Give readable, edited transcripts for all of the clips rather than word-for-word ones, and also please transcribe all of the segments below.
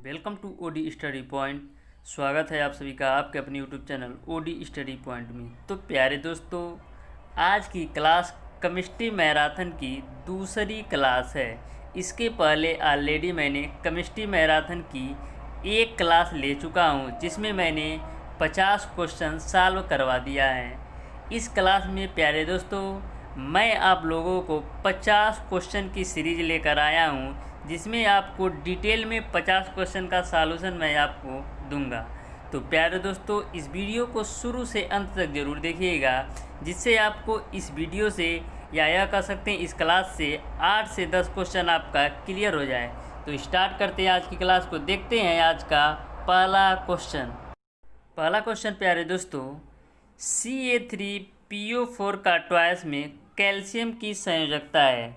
Welcome to OD study point. स्वागत है आप सभी का आपके अपने YouTube channel OD study point में। तो प्यारे दोस्तों, आज की क्लास केमिस्ट्री मैराथन की दूसरी क्लास है। इसके पहले ऑलरेडी मैंने केमिस्ट्री मैराथन की एक क्लास ले चुका हूँ, जिसमें मैंने 50 क्वेश्चन सॉल्व करवा दिया है। इस क्लास में प्यारे दोस्तों मैं आप लोगों को 50 क्वेश्चन की सीरीज लेकर आया हूँ, जिसमें आपको डिटेल में 50 क्वेश्चन का सॉल्यूशन मैं आपको दूंगा। तो प्यारे दोस्तों, इस वीडियो को शुरू से अंत तक ज़रूर देखिएगा, जिससे आपको इस वीडियो से या यह कह सकते हैं इस क्लास से 8 से 10 क्वेश्चन आपका क्लियर हो जाए। तो स्टार्ट करते हैं आज की क्लास को। देखते हैं आज का पहला क्वेश्चन। पहला क्वेश्चन प्यारे दोस्तों, CA3PO4 का ट्वाइस में कैल्शियम की संयोजकता है।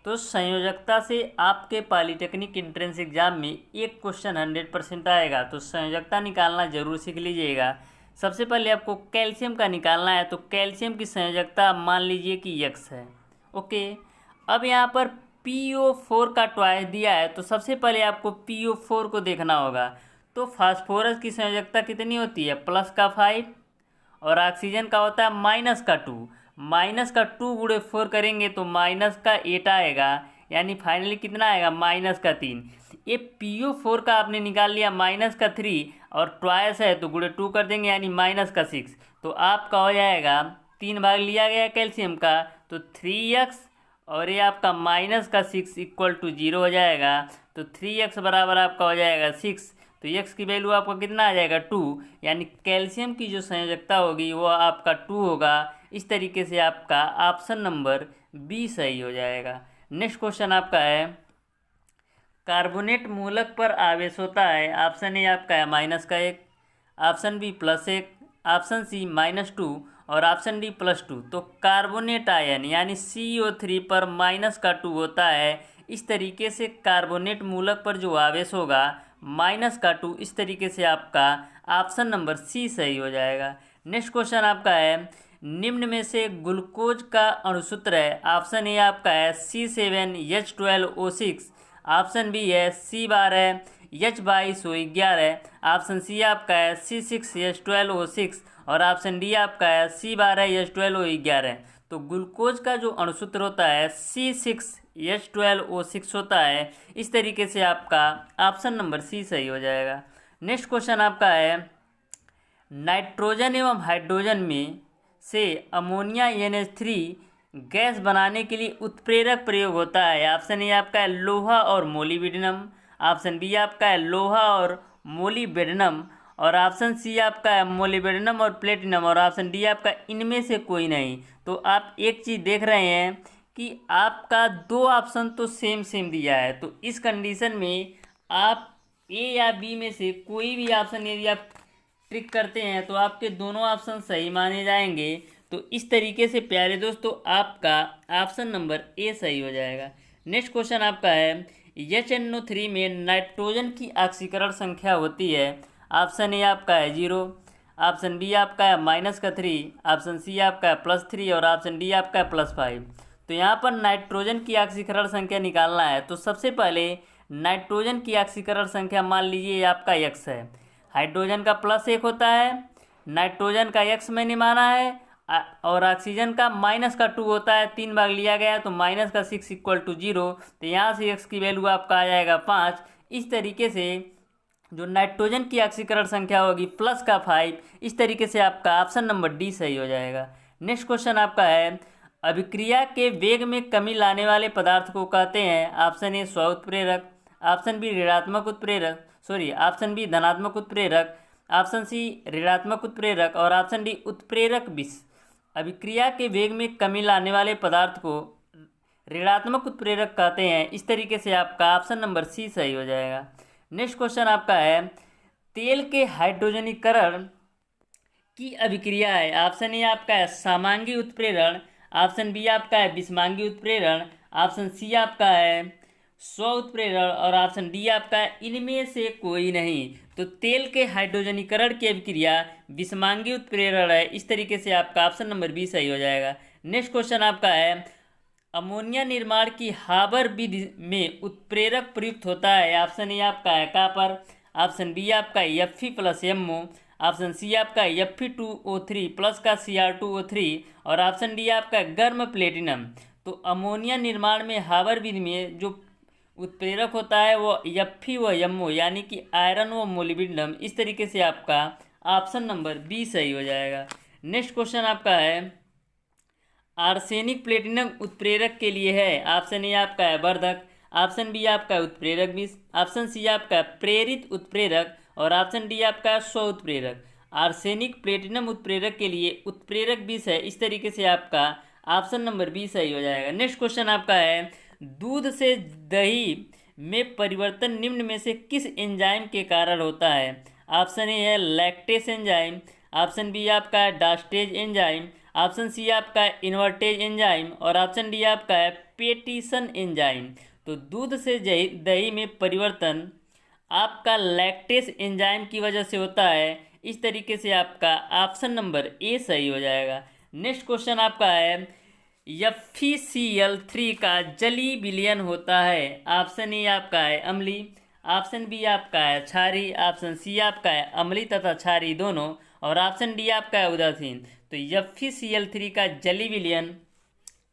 तो संयोजकता से आपके पॉलीटेक्निक एंट्रेंस एग्जाम में एक क्वेश्चन 100% आएगा, तो संयोजकता निकालना जरूर सीख लीजिएगा। सबसे पहले आपको कैल्शियम का निकालना है, तो कैल्शियम की संयोजकता मान लीजिए कि X है। ओके, अब यहाँ पर PO4 का ट्वाइस दिया है, तो सबसे पहले आपको PO4 को देखना होगा। तो फास्फोरस की संयोजकता कितनी होती है? +5, और ऑक्सीजन का होता है -2। -2 गुणे 4 करेंगे तो -8 आएगा, यानी फाइनली कितना आएगा? -3। ये PO4 का आपने निकाल लिया -3, और ट्वाइस है तो गुणे 2 कर देंगे, यानी -6। तो आपका हो जाएगा 3 भाग लिया गया कैल्शियम का, तो 3x, और ये आपका -6 = 0 हो जाएगा। तो 3x बराबर आपका हो जाएगा 6। तो x की वैल्यू आपका कितना आ जाएगा? 2, यानी कैल्शियम की जो संयोजकता होगी वो आपका 2 होगा। इस तरीके से आपका ऑप्शन नंबर बी सही हो जाएगा। नेक्स्ट क्वेश्चन आपका है, कार्बोनेट मूलक पर आवेश होता है। ऑप्शन ए आपका है -1, ऑप्शन बी +1, ऑप्शन सी -2 और ऑप्शन डी +2। तो कार्बोनेट आयन यानी CO3 पर -2 होता है। इस तरीके से कार्बोनेट मूलक पर जो आवेश होगा -2, इस तरीके से आपका ऑप्शन नंबर सी सही हो जाएगा। नेक्स्ट क्वेश्चन आपका है, निम्न में से ग्लूकोज का अणुसूत्र है। ऑप्शन ए आपका है C7H12O6, ऑप्शन बी है C12H22O11, ऑप्शन सी आपका है C6H12O6 और ऑप्शन डी आपका है C12H12O11। तो ग्लूकोज का जो अणुसूत्र होता है C6H12O6 होता है। इस तरीके से आपका ऑप्शन नंबर सी सही हो जाएगा। नेक्स्ट क्वेश्चन आपका है, नाइट्रोजन एवं हाइड्रोजन में से अमोनिया NH3 गैस बनाने के लिए उत्प्रेरक प्रयोग होता है। ऑप्शन ए आपका है लोहा और मोलिब्डेनम, ऑप्शन बी आपका है लोहा और मोलिब्डेनम, और ऑप्शन सी आपका है मोलिब्डेनम और प्लेटिनम, और ऑप्शन डी आपका इनमें से कोई नहीं। तो आप एक चीज़ देख रहे हैं कि आपका 2 ऑप्शन तो सेम दिया है, तो इस कंडीशन में आप ए या बी में से कोई भी ऑप्शन यदि आप ट्रिक करते हैं तो आपके दोनों ऑप्शन सही माने जाएंगे। तो इस तरीके से प्यारे दोस्तों आपका ऑप्शन नंबर ए सही हो जाएगा। नेक्स्ट क्वेश्चन आपका है, HNO3 में नाइट्रोजन की ऑक्सीकरण संख्या होती है। ऑप्शन ए आपका है 0, ऑप्शन बी आपका है -3, ऑप्शन सी आपका है +3 और ऑप्शन डी आपका है +5। तो यहाँ पर नाइट्रोजन की ऑक्सीकरण संख्या निकालना है। तो सबसे पहले नाइट्रोजन की ऑक्सीकरण संख्या मान लीजिए आपका x है, हाइड्रोजन का +1 होता है, नाइट्रोजन का x मैंने माना है, और ऑक्सीजन का -2 होता है। 3 भाग लिया गया तो -6 = 0। तो यहाँ से x की वैल्यू आपका आ जाएगा 5। इस तरीके से जो नाइट्रोजन की ऑक्सीकरण संख्या होगी +5। इस तरीके से आपका ऑप्शन नंबर डी सही हो जाएगा। नेक्स्ट क्वेश्चन आपका है, अभिक्रिया के वेग में कमी लाने वाले पदार्थ को कहते हैं। ऑप्शन ए स्व उत्प्रेरक, ऑप्शन बी ऋणात्मक उत्प्रेरक, ऑप्शन बी धनात्मक उत्प्रेरक, ऑप्शन सी ऋणात्मक उत्प्रेरक और ऑप्शन डी उत्प्रेरक विष। अभिक्रिया के वेग में कमी लाने वाले पदार्थ को ऋणात्मक उत्प्रेरक कहते हैं। इस तरीके से आपका ऑप्शन नंबर सी सही हो जाएगा। नेक्स्ट क्वेश्चन आपका है, तेल के हाइड्रोजनीकरण की अभिक्रिया है। ऑप्शन ए आपका है समांगी उत्प्रेरण, ऑप्शन बी आपका है विषमांगी उत्प्रेरण, ऑप्शन सी आपका है स्व उत्प्रेरण और ऑप्शन डी आपका है इनमें से कोई नहीं। तो तेल के हाइड्रोजनीकरण की अभिक्रिया विषमांगी उत्प्रेरण है। इस तरीके से आपका ऑप्शन नंबर बी सही हो जाएगा। नेक्स्ट क्वेश्चन आपका है, अमोनिया निर्माण की हाबर विधि में उत्प्रेरक प्रयुक्त होता है। ऑप्शन ए आपका है कॉपर, ऑप्शन बी आपका Fe+MO, ऑप्शन सी आपका Fe2O3 प्लस का Cr2O3 और ऑप्शन डी आपका गर्म प्लेटिनम। तो अमोनिया निर्माण में हाबर विधि में जो उत्प्रेरक होता है वो Fe व MO यानी कि आयरन व मोलिब्डेनम। इस तरीके से आपका ऑप्शन नंबर बी सही हो जाएगा। नेक्स्ट क्वेश्चन आपका है आर्सेनिक प्लेटिनम उत्प्रेरक के लिए है। ऑप्शन ए आपका है वर्धक, ऑप्शन बी आपका है उत्प्रेरक विष, ऑप्शन सी आपका है प्रेरित उत्प्रेरक और ऑप्शन डी आपका है स्व उत्प्रेरक। आर्सेनिक प्लेटिनम उत्प्रेरक के लिए उत्प्रेरक विष है। इस तरीके से आपका ऑप्शन नंबर बी सही हो जाएगा। नेक्स्ट क्वेश्चन आपका है दूध से दही में परिवर्तन निम्न में से किस एंजाइम के कारण होता है। ऑप्शन ए है लैक्टेस एंजाइम, ऑप्शन बी आपका है डास्टेज एंजाइम, ऑप्शन सी आपका है इन्वर्टेज एंजाइम और ऑप्शन डी आपका है पेटिशन एंजाइम। तो दूध से दही में परिवर्तन आपका लैक्टेस एंजाइम की वजह से होता है। इस तरीके से आपका ऑप्शन नंबर ए सही हो जाएगा। नेक्स्ट क्वेश्चन आपका है FeCl3 का जलीय विलयन होता है। ऑप्शन ए आपका है अम्लीय, ऑप्शन बी आपका है क्षारीय, ऑप्शन सी आपका है अम्लीय तथा क्षारीय दोनों और ऑप्शन डी आपका है उदासीन। तो FeCl3 का जलीय विलयन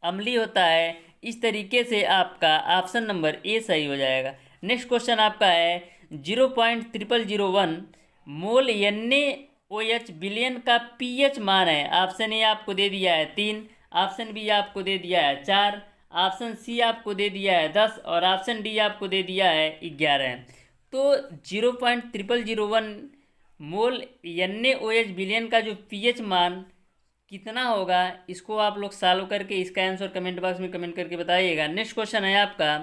अम्लीय होता है। इस तरीके से आपका ऑप्शन नंबर ए सही हो जाएगा। नेक्स्ट क्वेश्चन आपका है 0.0001 मोल NaOH विलयन का pH मान है। ऑप्शन ए आपको दे दिया है 3, ऑप्शन बी आपको दे दिया है 4, ऑप्शन सी आपको दे दिया है 10 और ऑप्शन डी आपको दे दिया है 11। तो 0.0001 मोल NaOH विलयन का जो pH मान कितना होगा इसको आप लोग सॉल्व करके इसका आंसर कमेंट बॉक्स में कमेंट करके बताइएगा। नेक्स्ट क्वेश्चन है आपका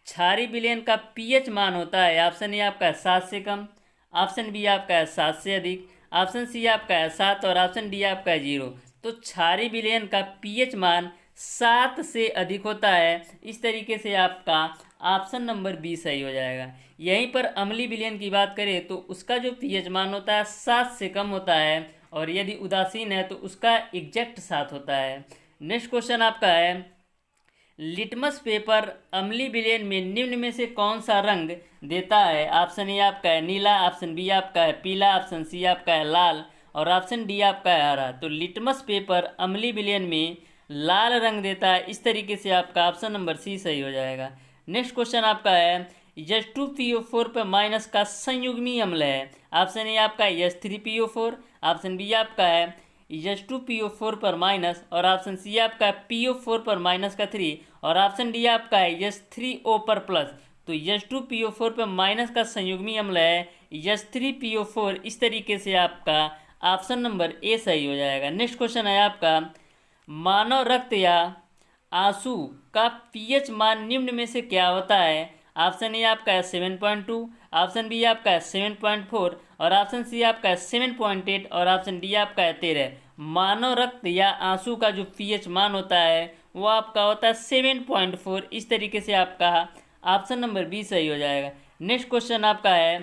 क्षारीय विलयन का pH मान होता है। ऑप्शन ए आपका 7 से कम, ऑप्शन बी आपका है 7 से अधिक, ऑप्शन सी आपका है 7 और ऑप्शन डी आपका है 0। तो क्षारीय विलयन का pH मान 7 से अधिक होता है। इस तरीके से आपका ऑप्शन नंबर बी सही हो जाएगा। यहीं पर अम्लीय विलयन की बात करें तो उसका जो pH मान होता है 7 से कम होता है और यदि उदासीन है तो उसका एग्जैक्ट 7 होता है। नेक्स्ट क्वेश्चन आपका है लिटमस पेपर अम्लीय विलयन में निम्न में से कौन सा रंग देता है। ऑप्शन ए आपका है नीला, ऑप्शन बी आपका है पीला, ऑप्शन सी आपका है लाल और ऑप्शन डी आपका है हरा। तो लिटमस पेपर अम्लीय विलयन में लाल रंग देता है। इस तरीके से आपका ऑप्शन नंबर सी सही हो जाएगा। नेक्स्ट क्वेश्चन आपका है H2PO4 पर माइनस का संयुग्मी अम्ल है। ऑप्शन ए आपका है H3PO4, ऑप्शन बी आपका है H2PO4 पर माइनस और ऑप्शन सी आपका है PO4 पर माइनस का 3 और ऑप्शन डी आपका है H3O पर प्लस। तो H2PO4 पर माइनस का संयुग्मी अम्ल है H3PO4। इस तरीके से आपका ऑप्शन नंबर ए सही हो जाएगा। नेक्स्ट क्वेश्चन है आपका मानव रक्त या आंसू का pH मान निम्न में से क्या होता है। ऑप्शन ए आपका है 7.2, ऑप्शन बी आपका है 7.4 और ऑप्शन सी आपका है 7.8 और ऑप्शन डी आपका है 13। मानव रक्त या आंसू का जो pH मान होता है वो आपका होता है 7.4। इस तरीके से आपका ऑप्शन नंबर बी सही हो जाएगा। नेक्स्ट क्वेश्चन आपका है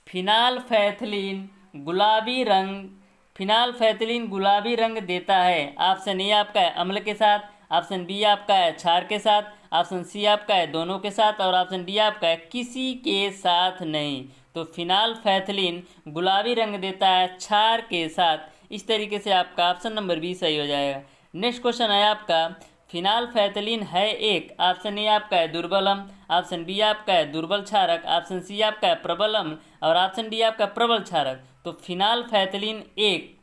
फिनाल्फैथिलीन गुलाबी रंग देता है। ऑप्शन ए आपका है अम्ल के साथ, ऑप्शन बी आपका है क्षार के साथ, ऑप्शन सी आपका है दोनों के साथ और ऑप्शन डी आपका है किसी के साथ नहीं। तो फिनाल्फैथिलीन गुलाबी रंग देता है क्षार के साथ। इस तरीके से आपका ऑप्शन नंबर बी सही हो जाएगा। नेक्स्ट क्वेश्चन है आपका फिनाल्फैथिलीन है एक, ऑप्शन ए आपका है दुर्बल अम्ल, ऑप्शन बी आपका है दुर्बल क्षारक, ऑप्शन सी आपका है प्रबल अम्ल और ऑप्शन डी आपका प्रबल क्षारक। तो फिनाल्फैथिलीन एक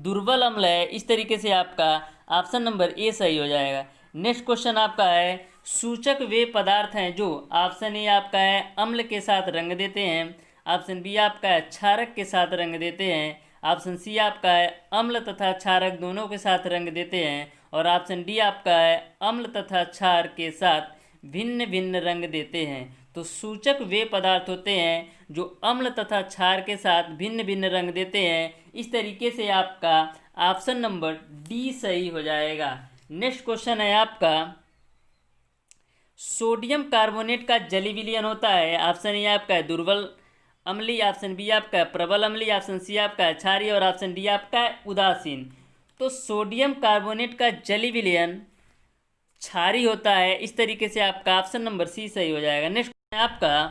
दुर्बल अम्ल है। इस तरीके से आपका ऑप्शन नंबर ए सही हो जाएगा। नेक्स्ट क्वेश्चन आपका है सूचक वे पदार्थ हैं जो ऑप्शन ए आपका है अम्ल के साथ रंग देते हैं, ऑप्शन बी आपका है क्षारक के साथ रंग देते हैं, ऑप्शन सी आपका है अम्ल तथा क्षारक दोनों के साथ रंग देते हैं और ऑप्शन डी आपका है अम्ल तथा क्षार के साथ भिन्न भिन्न रंग देते हैं। तो सूचक वे पदार्थ होते हैं जो अम्ल तथा क्षार के साथ भिन्न भिन्न रंग देते हैं। इस तरीके से आपका ऑप्शन नंबर डी सही हो जाएगा। नेक्स्ट क्वेश्चन है आपका सोडियम कार्बोनेट का जलीय विलयन होता है। ऑप्शन ए आपका है दुर्बल अम्लीय, ऑप्शन बी आपका है प्रबल अम्लीय, ऑप्शन सी आपका है क्षारीय और ऑप्शन डी आपका है उदासीन। तो सोडियम कार्बोनेट का जलीय विलयन क्षारीय होता है। इस तरीके से आपका ऑप्शन नंबर सी सही हो जाएगा। नेक्स्ट है आपका,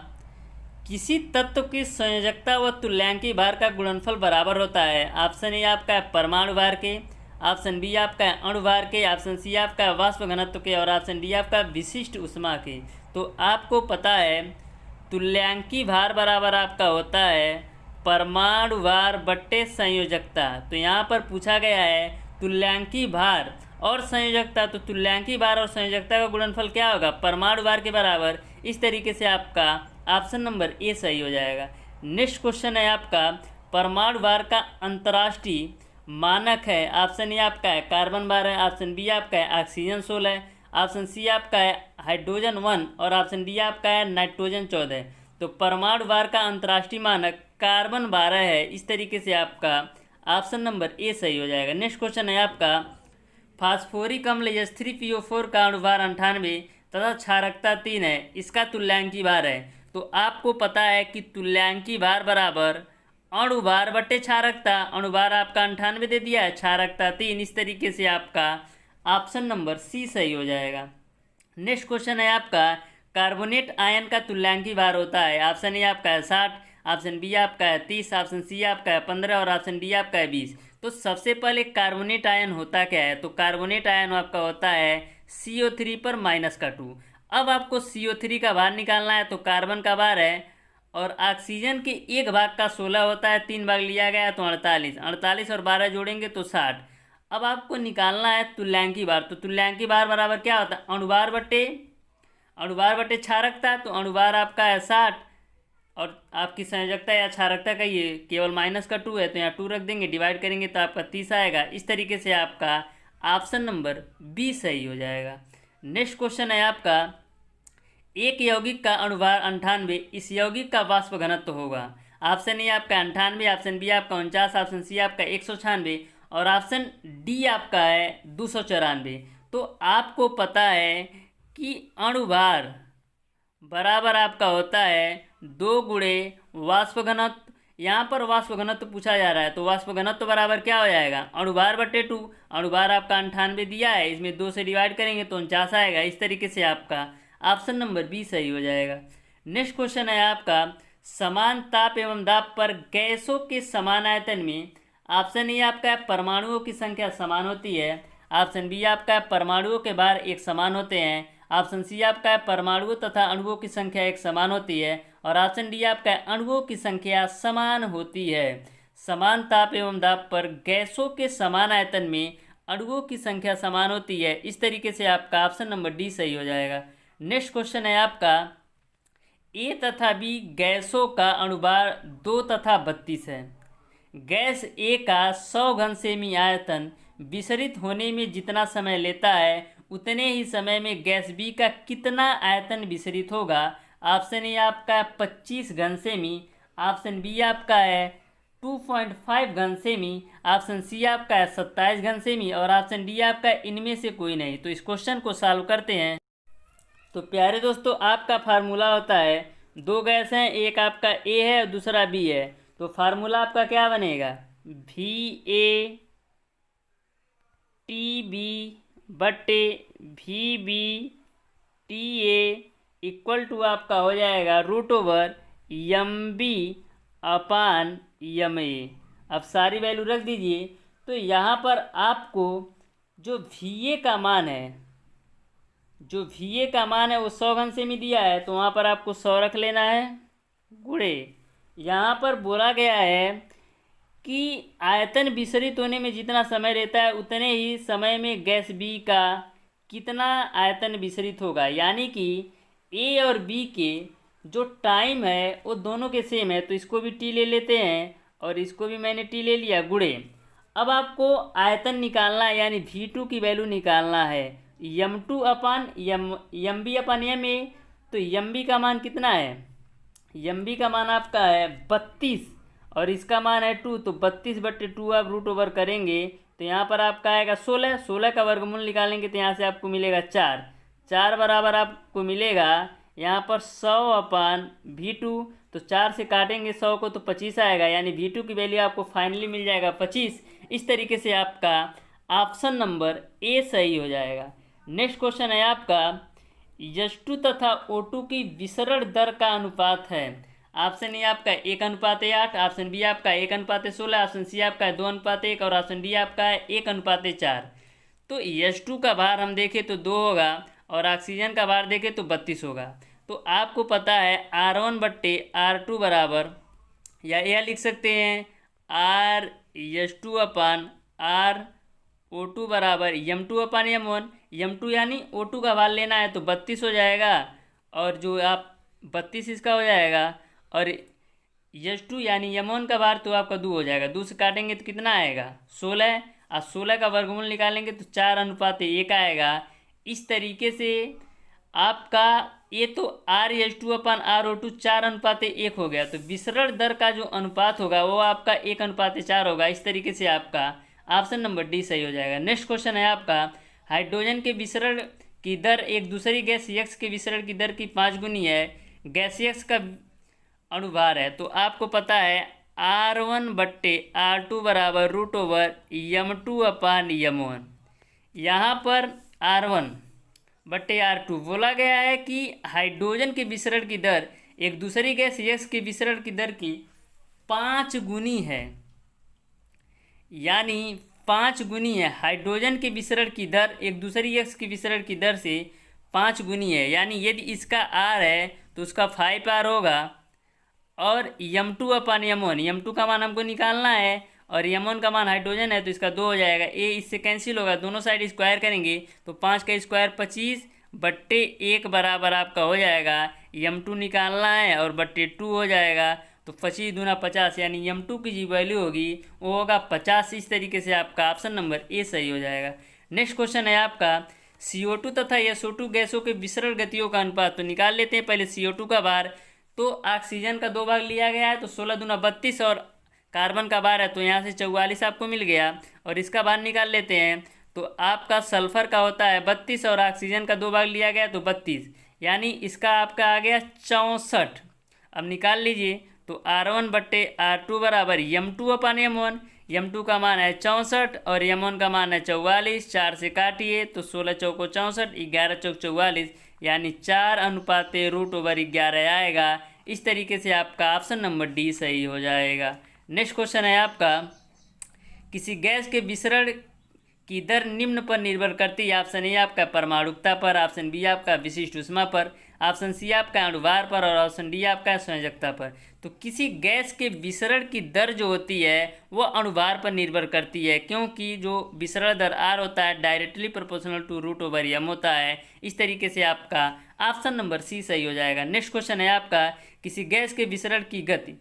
किसी तत्व की संयोजकता व तुल्यांकी भार का गुणनफल बराबर होता है। ऑप्शन ए आपका है परमाणु भार के, ऑप्शन बी आपका है अणु भार के, ऑप्शन सी आपका है वाष्प घनत्व के, और ऑप्शन डी आपका विशिष्ट ऊष्मा के। तो आपको पता है तुल्यांकी भार बराबर आपका होता है परमाणु भार बट्टे संयोजकता। तो यहाँ पर पूछा गया है तुल्यांकी भार और संयोजकता, तो तुल्यांकी भार और संयोजकता का गुणनफल क्या होगा, परमाणु भार के बराबर। इस तरीके से आपका ऑप्शन नंबर ए सही हो जाएगा। नेक्स्ट क्वेश्चन है आपका, परमाणु भार का अंतर्राष्ट्रीय मानक है। ऑप्शन ए आपका है कार्बन 12, ऑप्शन बी आपका है ऑक्सीजन 16, ऑप्शन सी आपका है हाइड्रोजन 1 और ऑप्शन डी आपका है नाइट्रोजन 14। तो परमाणु भार का अंतर्राष्ट्रीय मानक कार्बन 12 है। इस तरीके से आपका ऑप्शन नंबर ए सही हो जाएगा। नेक्स्ट क्वेश्चन है आपका, फास्फोरिक अम्ल H3PO4 का अणुभार 98 तथा क्षारकता 3 है, इसका तुल्यांकी भार है। तो आपको पता है कि तुल्यांकी भार बराबर अणुभार बट्टे क्षारकता। अणुभार आपका 98 दे दिया है, क्षारकता 3। इस तरीके से आपका ऑप्शन नंबर सी सही हो जाएगा। नेक्स्ट क्वेश्चन है आपका, कार्बोनेट आयन का तुल्यांकी भार होता है। ऑप्शन ए आपका है 60, ऑप्शन बी आपका है 30, ऑप्शन सी आपका है 15 और ऑप्शन डी आपका है 20। तो सबसे पहले कार्बोनेट आयन होता क्या है, तो कार्बोनेट आयन आपका होता है CO3 पर -2। अब आपको CO3 का भार निकालना है, तो कार्बन का भार है और ऑक्सीजन के एक भाग का 16 होता है, 3 भाग लिया गया है तो 48, 48 और 12 जोड़ेंगे तो 60। अब आपको निकालना है तुल्यांकी भार, तो तुल्यांकी भार बराबर क्या होता है, अणुभार बट्टे क्षारकता। तो अणुभार आपका है 60 और आपकी संयोजकता या क्षारकता का ये केवल -2 है, तो यहाँ 2 रख देंगे, डिवाइड करेंगे तो आपका 30 आएगा। इस तरीके से आपका ऑप्शन नंबर बी सही हो जाएगा। नेक्स्ट क्वेश्चन है आपका, एक यौगिक का अणुभार 98, इस यौगिक का वाष्प घनत्व होगा। ऑप्शन ए आपका 98, ऑप्शन बी आपका 49, ऑप्शन सी आपका 196 और ऑप्शन डी आपका है 294। तो आपको पता है कि अणुभार बराबर आपका होता है 2 गुणे वाष्प घनत्व। यहाँ पर वाष्प घनत्व पूछा जा रहा है, तो वाष्प घनत्व बराबर क्या हो जाएगा, अणुभार बट्टे 2। अणुभार आपका 98 दिया है, इसमें 2 से डिवाइड करेंगे तो 49 आएगा। इस तरीके से आपका ऑप्शन नंबर बी सही हो जाएगा। नेक्स्ट क्वेश्चन है आपका, समान ताप एवं दाब पर गैसों के समान आयतन में। ऑप्शन ए आपका है परमाणुओं की संख्या समान होती है, ऑप्शन बी आपका है परमाणुओं के भार एक समान होते हैं, ऑप्शन सी आपका है परमाणुओं तथा अणुओं की संख्या एक समान होती है और ऑप्शन डी आपका है अणुओं की संख्या समान होती है। समान ताप एवं दाब पर गैसों के समान आयतन में अणुओं की संख्या समान होती है। इस तरीके से आपका ऑप्शन नंबर डी सही हो जाएगा। नेक्स्ट क्वेश्चन है आपका, ए तथा बी गैसों का अणुभार 2 तथा 32 है। गैस ए का 100 घन सेमी आयतन विसरित होने में जितना समय लेता है उतने ही समय में गैस बी का कितना आयतन विसरित होगा। ऑप्शन ए आपका है 25 घन सेमी, ऑप्शन बी आपका है 2.5 घन सेमी, ऑप्शन सी आपका है 27 घन सेमी और ऑप्शन डी आपका है इनमें से कोई नहीं। तो इस क्वेश्चन को सॉल्व करते हैं। तो प्यारे दोस्तों, आपका फार्मूला होता है, 2 गैस हैं, एक आपका ए है और दूसरा बी है। तो फार्मूला आपका क्या बनेगा, VA TB बट्टे VB TA इक्वल टू आपका हो जाएगा √MB अपान MA। अब सारी वैल्यू रख दीजिए। तो यहाँ पर आपको जो VA का मान है वो 100 घन सेमी दिया है, तो वहाँ पर आपको 100 रख लेना है, गुणे यहाँ पर बोला गया है कि आयतन विसरित होने में जितना समय रहता है उतने ही समय में गैस बी का कितना आयतन विसरित होगा। यानी कि ए और बी के जो टाइम है वो दोनों के सेम है, तो इसको भी टी ले लेते हैं और इसको भी मैंने टी ले लिया, गुणे। अब आपको आयतन निकालना है, यानी V2 की वैल्यू निकालना है, M2 अपान MB अपान MA। तो MB का मान कितना है, MB का मान आपका है 32 और इसका मान है 2, तो 32 बट्टे 2 आप रूट ओवर करेंगे तो यहाँ पर आपका आएगा 16। 16 का वर्गमूल निकालेंगे तो यहाँ से आपको मिलेगा 4 बराबर आपको मिलेगा यहाँ पर 100 अपान V2। तो 4 से काटेंगे 100 को तो 25 आएगा, यानी V2 की वैल्यू आपको फाइनली मिल जाएगा 25। इस तरीके से आपका ऑप्शन नंबर ए सही हो जाएगा। नेक्स्ट क्वेश्चन है आपका H2 तथा O2 की विसरण दर का अनुपात है। ऑप्शन ए आपका 1:8, ऑप्शन बी आपका 1:16, ऑप्शन सी आपका 2:1 और ऑप्शन डी आपका है 1:4। तो H2 का भार हम देखें तो 2 होगा और ऑक्सीजन का भार देखें तो 32 होगा। तो आपको पता है R1/R2 बराबर, या यह लिख सकते हैं R(H2)/R(O2) बराबर M2/M1। M2 यानी O2 का भार लेना है तो 32 हो जाएगा, और जो आप 32 इसका हो जाएगा, और H2 यानी M1 का भार तो आपका 2 हो जाएगा। 2 से काटेंगे तो कितना आएगा 16, और 16 का वर्गमूल निकालेंगे तो 4:1 आएगा। इस तरीके से आपका ये तो R(H2)/R(O2) 4:1 हो गया। तो विसरण दर का जो अनुपात होगा वो आपका 1:4 होगा। इस तरीके से आपका ऑप्शन नंबर डी सही हो जाएगा। नेक्स्ट क्वेश्चन है आपका हाइड्रोजन के विसरण की दर एक दूसरी गैस X के विसरण की दर की 5 गुनी है। गैस X का अनुभार है, तो आपको पता है R1/R2 बराबर √M2/M1। यहाँ पर R1/R2 बोला गया है कि हाइड्रोजन के विसरण की दर एक दूसरी गैस X के विसरण की दर की 5 गुनी है, यानी 5 गुनी है। हाइड्रोजन के विसरण की दर एक दूसरी X के विसरण की दर से 5 गुनी है, यानी यदि इसका R है तो उसका 5R होगा, और M2/M1, M2 का मान हमको निकालना है और M1 का मान हाइड्रोजन है तो इसका 2 हो जाएगा। ए इससे कैंसिल होगा, दोनों साइड स्क्वायर करेंगे तो 5 का स्क्वायर 25/1 बराबर आपका हो जाएगा। M2 निकालना है और 2 हो जाएगा, तो 25 दूना 50, यानी M2 की जो वैल्यू होगी वो होगा 50। इस तरीके से आपका ऑप्शन नंबर ए सही हो जाएगा। नेक्स्ट क्वेश्चन है आपका CO2 तथा SO2 गैसों के विसरण गतियों का अनुपात। तो निकाल लेते हैं पहले CO2 का भार। तो ऑक्सीजन का 2 भाग लिया गया है तो 16 दूना 32, और कार्बन का भार है तो यहाँ से 44 आपको मिल गया, और इसका भार निकाल लेते हैं तो आपका सल्फर का होता है 32 और ऑक्सीजन का 2 भाग लिया गया तो 32, यानी इसका आपका आ गया 64। अब निकाल लीजिए तो R1/R2 बराबर M2/M1। M2 का मान है 64 और M1 का मान है 44। 4 से काटिए तो 16 चौको 64, 11 चौक 44, यानी 4:√11 आएगा। इस तरीके से आपका ऑप्शन नंबर डी सही हो जाएगा। नेक्स्ट क्वेश्चन है आपका किसी गैस के विसरण की दर निम्न पर निर्भर करती है। ऑप्शन ए आपका परमाणुकता पर, ऑप्शन बी आपका विशिष्ट ऊष्मा पर, ऑप्शन सी आपका अणुभार पर, और ऑप्शन डी आपका संयोजकता पर। तो किसी गैस के विसरण की दर जो होती है वो अणुभार पर निर्भर करती है, क्योंकि जो विसरण दर R होता है डायरेक्टली प्रोपोर्शनल टू √M होता है। इस तरीके से आपका ऑप्शन नंबर सी सही हो जाएगा। नेक्स्ट क्वेश्चन है आपका किसी गैस के विसरण की गति।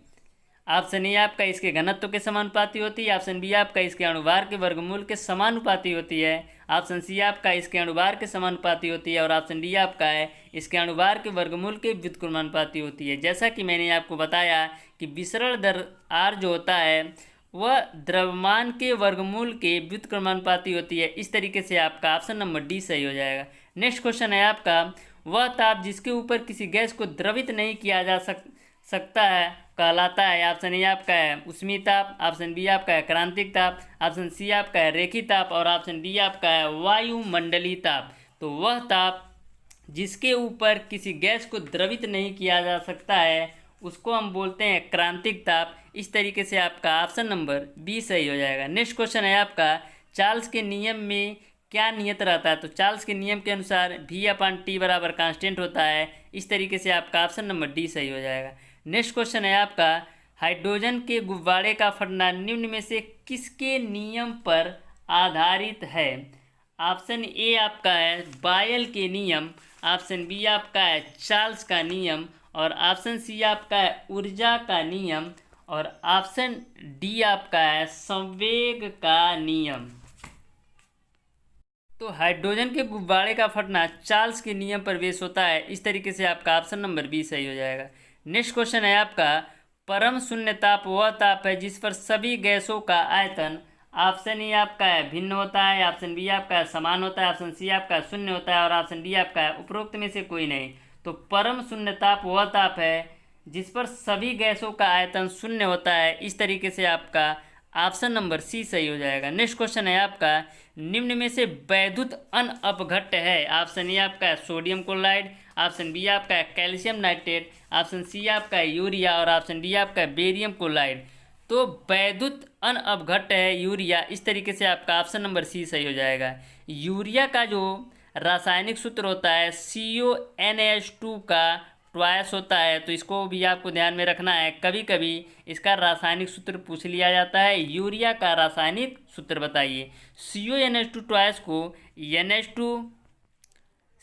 ऑप्शन ए आपका इसके घनत्व के समानुपाती होती है, ऑप्शन बी आपका इसके अणुभार के वर्गमूल के समानुपाती होती है, ऑप्शन सी आपका इसके अणुभार के समानुपाती होती है, और ऑप्शन डी आपका है इसके अणुभार के वर्गमूल के व्युत्क्रमानुपाती होती है। जैसा कि मैंने आपको बताया कि विसरण दर R जो होता है वह द्रव्यमान के वर्गमूल के व्युत्क्रमानुपाती होती है। इस तरीके से आपका ऑप्शन नंबर डी सही हो जाएगा। नेक्स्ट क्वेश्चन है आपका वह ताप जिसके ऊपर किसी गैस को द्रवित नहीं किया जा सकता है कहलाता है। ऑप्शन ए आपका है ऊष्मीय ताप, ऑप्शन बी आपका है क्रांतिक ताप, ऑप्शन सी आपका है रेखीय ताप, और ऑप्शन डी आपका है वायुमंडलीय ताप। तो वह ताप जिसके ऊपर किसी गैस को द्रवित नहीं किया जा सकता है उसको हम बोलते हैं क्रांतिक ताप। इस तरीके से आपका ऑप्शन नंबर बी सही हो जाएगा। नेक्स्ट क्वेश्चन है आपका चार्ल्स के नियम में क्या नियत रहता है। तो चार्ल्स के नियम के अनुसार V/T बराबर कांस्टेंट होता है। इस तरीके से आपका ऑप्शन नंबर डी सही हो जाएगा। नेक्स्ट क्वेश्चन है आपका हाइड्रोजन के गुब्बारे का फटना निम्न में से किसके नियम पर आधारित है। ऑप्शन ए आपका है बायल के नियम, ऑप्शन बी आपका है चार्ल्स का नियम, और ऑप्शन सी आपका है ऊर्जा का नियम, और ऑप्शन डी आपका है संवेग का नियम। तो हाइड्रोजन के गुब्बारे का फटना चार्ल्स के नियम पर बेस होता है। इस तरीके से आपका ऑप्शन नंबर बी सही हो जाएगा। नेक्स्ट क्वेश्चन है आपका परम शून्य ताप वह ताप है जिस पर सभी गैसों का आयतन। ऑप्शन ए आपका है भिन्न होता है, ऑप्शन बी आपका है समान होता है, ऑप्शन सी आपका है शून्य होता है, और ऑप्शन डी आपका है उपरोक्त में से कोई नहीं। तो परम शून्य ताप वह ताप है जिस पर सभी गैसों का आयतन शून्य होता है। इस तरीके से आपका ऑप्शन नंबर सी सही हो जाएगा। नेक्स्ट क्वेश्चन है आपका निम्न में से वैद्युत अनअपघट्य है? ऑप्शन ए आपका है सोडियम क्लोराइड, ऑप्शन बी आपका है कैल्शियम नाइट्रेट, ऑप्शन सी आपका है यूरिया और ऑप्शन डी आपका है बेरियम क्लोराइड। तो वैद्युत अनअपघट्य है यूरिया। इस तरीके से आपका ऑप्शन नंबर सी सही हो जाएगा। यूरिया का जो रासायनिक सूत्र होता है CONH2 का ट्वाइस होता है, तो इसको भी आपको ध्यान में रखना है। कभी कभी इसका रासायनिक सूत्र पूछ लिया जाता है। यूरिया का रासायनिक सूत्र बताइए। CONH2 ट्वाइस को NH2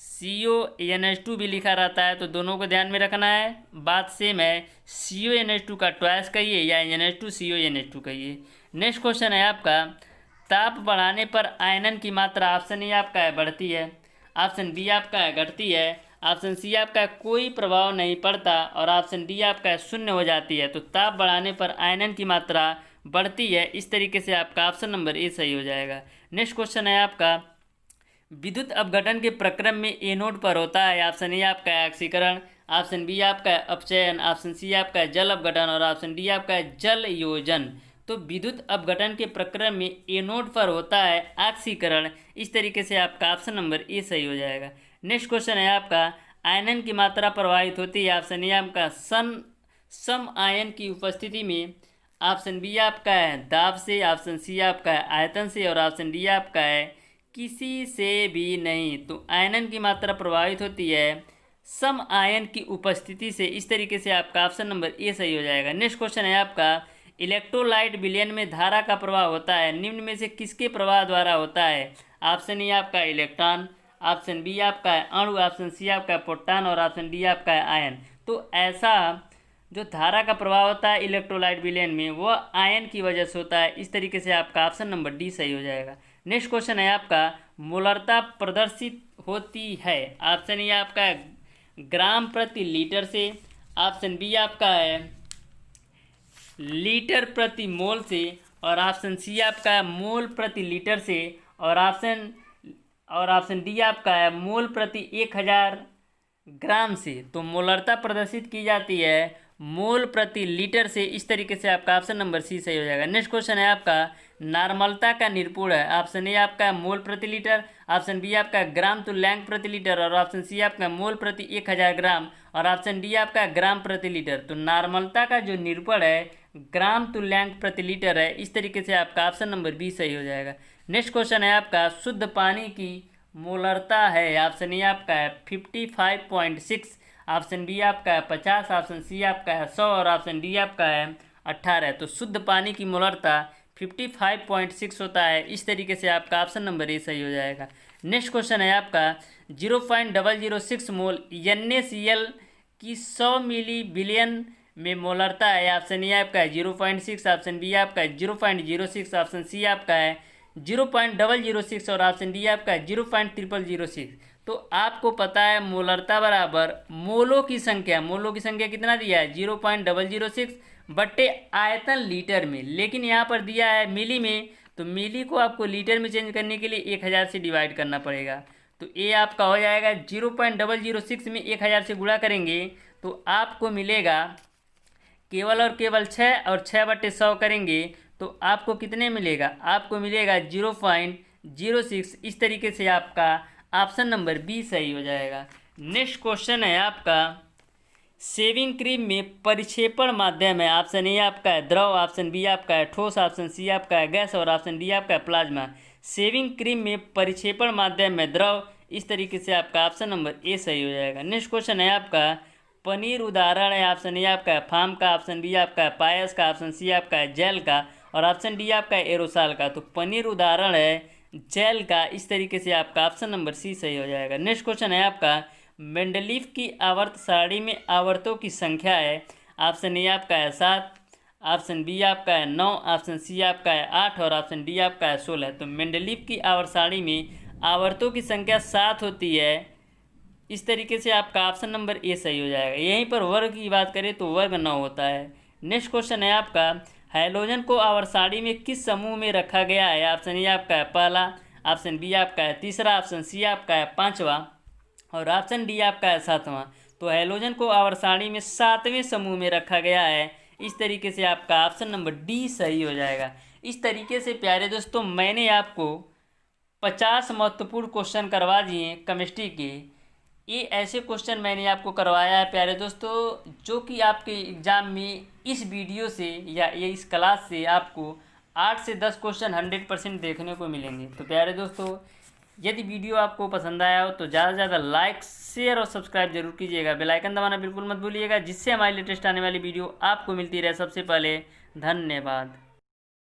CONH2 भी लिखा रहता है, तो दोनों को ध्यान में रखना है। बात सेम है, CONH2 का ट्वाइस कहिए या NH2 CONH2 कहिए। नेक्स्ट क्वेश्चन है आपका, ताप बढ़ाने पर आयनन की मात्रा ऑप्शन ए आपका है बढ़ती है, ऑप्शन बी आपका है घटती है, ऑप्शन सी आपका कोई प्रभाव नहीं पड़ता और ऑप्शन डी आपका शून्य हो जाती है। तो ताप बढ़ाने पर आयनन की मात्रा बढ़ती है। इस तरीके से आपका ऑप्शन नंबर ए सही हो जाएगा। नेक्स्ट क्वेश्चन है आपका, विद्युत अपघटन के प्रक्रम में एनोड पर होता है, ऑप्शन ए आपका है ऑक्सीकरण, ऑप्शन बी आपका है अपचयन, ऑप्शन सी आपका है जल अपघटन और ऑप्शन डी आपका है जल योजन। तो विद्युत अपघटन के प्रक्रम में एनोड पर होता है ऑक्सीकरण। इस तरीके से आपका ऑप्शन नंबर ए सही हो जाएगा। नेक्स्ट क्वेश्चन है आपका, आयनन की मात्रा प्रभावित होती है, ऑप्शन ए आपका सम आयन की उपस्थिति में, ऑप्शन बी आपका है दाब से, ऑप्शन सी आपका है आयतन से और ऑप्शन डी आपका है किसी से भी नहीं। तो आयनन की मात्रा प्रभावित होती है सम आयन की उपस्थिति से। इस तरीके से आपका ऑप्शन नंबर ए सही हो जाएगा। नेक्स्ट क्वेश्चन है आपका, इलेक्ट्रोलाइट विलयन में धारा का प्रवाह होता है, निम्न में से किसके प्रवाह द्वारा होता है? ऑप्शन ए आपका है इलेक्ट्रॉन, ऑप्शन बी आपका है अणु, ऑप्शन सी आपका है प्रोटॉन और ऑप्शन डी आपका है आयन। तो ऐसा जो धारा का प्रवाह होता है इलेक्ट्रोलाइट विलयन में, वह आयन की वजह से होता है। इस तरीके से आपका ऑप्शन नंबर डी सही हो जाएगा। नेक्स्ट क्वेश्चन है आपका, मोलरता प्रदर्शित होती है, ऑप्शन ए आपका है ग्राम प्रति लीटर से, ऑप्शन बी आपका है लीटर प्रति मोल से और ऑप्शन सी आपका है मोल प्रति लीटर से और ऑप्शन डी आपका है मोल प्रति 1000 ग्राम से। तो मोलरता प्रदर्शित की जाती है मोल प्रति लीटर से। इस तरीके से आपका ऑप्शन नंबर सी सही हो जाएगा। नेक्स्ट क्वेश्चन है आपका, नॉर्मलता का निरूपण है, ऑप्शन ए आपका है मोल प्रति लीटर, ऑप्शन बी आपका है ग्राम तुल्यांक प्रति लीटर और ऑप्शन सी आपका मोल प्रति 1000 ग्राम और ऑप्शन डी आपका ग्राम प्रति लीटर। तो नॉर्मलता का जो निरूपण है ग्राम तुल्यांक प्रति लीटर है। इस तरीके से आपका ऑप्शन नंबर बी सही हो जाएगा। नेक्स्ट क्वेश्चन है आपका, शुद्ध पानी की मोलरता है, ऑप्शन ए आपका है 55.6, ऑप्शन बी आपका है 50, ऑप्शन सी आपका है 100 और ऑप्शन डी आपका है 18। तो शुद्ध पानी की मोलरता 55.6 होता है। इस तरीके से आपका ऑप्शन नंबर ए सही हो जाएगा। नेक्स्ट क्वेश्चन है आपका, 0.006 मोल NaCl की 100 मिली बिलियन में मोलरता है, ऑप्शन ए आपका है 0.6, ऑप्शन बी आपका है 0.06, ऑप्शन सी आपका है 0.006 और ऑप्शन डी आपका है 0.0006। तो आपको पता है मोलरता बराबर मोलों की संख्या कितना दिया है 0.006 बट्टे आयतन लीटर में, लेकिन यहाँ पर दिया है मिली में। तो मिली को आपको लीटर में चेंज करने के लिए 1000 से डिवाइड करना पड़ेगा। तो ए आपका हो जाएगा 0.006 में 1000 से गुणा करेंगे तो आपको मिलेगा केवल और केवल 6 और 6/100 करेंगे तो आपको कितने मिलेगा? आपको मिलेगा 0.06। इस तरीके से आपका ऑप्शन नंबर बी सही हो जाएगा। नेक्स्ट क्वेश्चन है आपका, शेविंग क्रीम में परिक्षेपण माध्यम है, ऑप्शन ए आपका है द्रव, ऑप्शन बी आपका है ठोस, ऑप्शन सी आपका है गैस और ऑप्शन डी आपका है प्लाज्मा। शेविंग क्रीम में परिक्षेपण माध्यम में द्रव। इस तरीके से आपका ऑप्शन नंबर ए सही हो जाएगा। नेक्स्ट क्वेश्चन है आपका, पनीर उदाहरण है, ऑप्शन ए आपका है फार्म का, ऑप्शन बी आपका है पायस का, ऑप्शन सी आपका है जेल का और ऑप्शन डी आपका है एरोसाल का। तो पनीर उदाहरण है जेल का। इस तरीके से आपका ऑप्शन नंबर सी सही हो जाएगा। नेक्स्ट क्वेश्चन है आपका, मेंडलीफ की आवर्त सारणी में आवर्तों की संख्या है, ऑप्शन ए आपका है 7, ऑप्शन बी आपका है 9, ऑप्शन सी आपका है 8 और ऑप्शन डी आपका है 16। तो मेंडलीफ की आवर्त सारणी में आवर्तों की संख्या 7 होती है। इस तरीके से आपका ऑप्शन नंबर ए सही हो जाएगा। यहीं पर वर्ग की बात करें तो वर्ग 9 होता है। नेक्स्ट क्वेश्चन है आपका, हैलोजन को आवर्त सारणी में किस समूह में रखा गया है, ऑप्शन ए आपका है पहला, ऑप्शन बी आपका है तीसरा, ऑप्शन सी आपका है 5वां और ऑप्शन डी आपका है 7वां। तो हैलोजन को आवर्त सारणी में 7वें समूह में रखा गया है। इस तरीके से आपका ऑप्शन नंबर डी सही हो जाएगा। इस तरीके से प्यारे दोस्तों मैंने आपको 50 महत्वपूर्ण क्वेश्चन करवा दिए केमिस्ट्री के। ये ऐसे क्वेश्चन मैंने आपको करवाया है प्यारे दोस्तों, जो कि आपके एग्ज़ाम में इस वीडियो से या ये इस क्लास से आपको 8 से 10 क्वेश्चन 100% देखने को मिलेंगे। तो प्यारे दोस्तों, यदि वीडियो आपको पसंद आया हो तो ज़्यादा से ज़्यादा लाइक, शेयर और सब्सक्राइब जरूर कीजिएगा। बेल आइकन दबाना बिल्कुल मत भूलिएगा, जिससे हमारी लेटेस्ट आने वाली वीडियो आपको मिलती रहे सबसे पहले। धन्यवाद।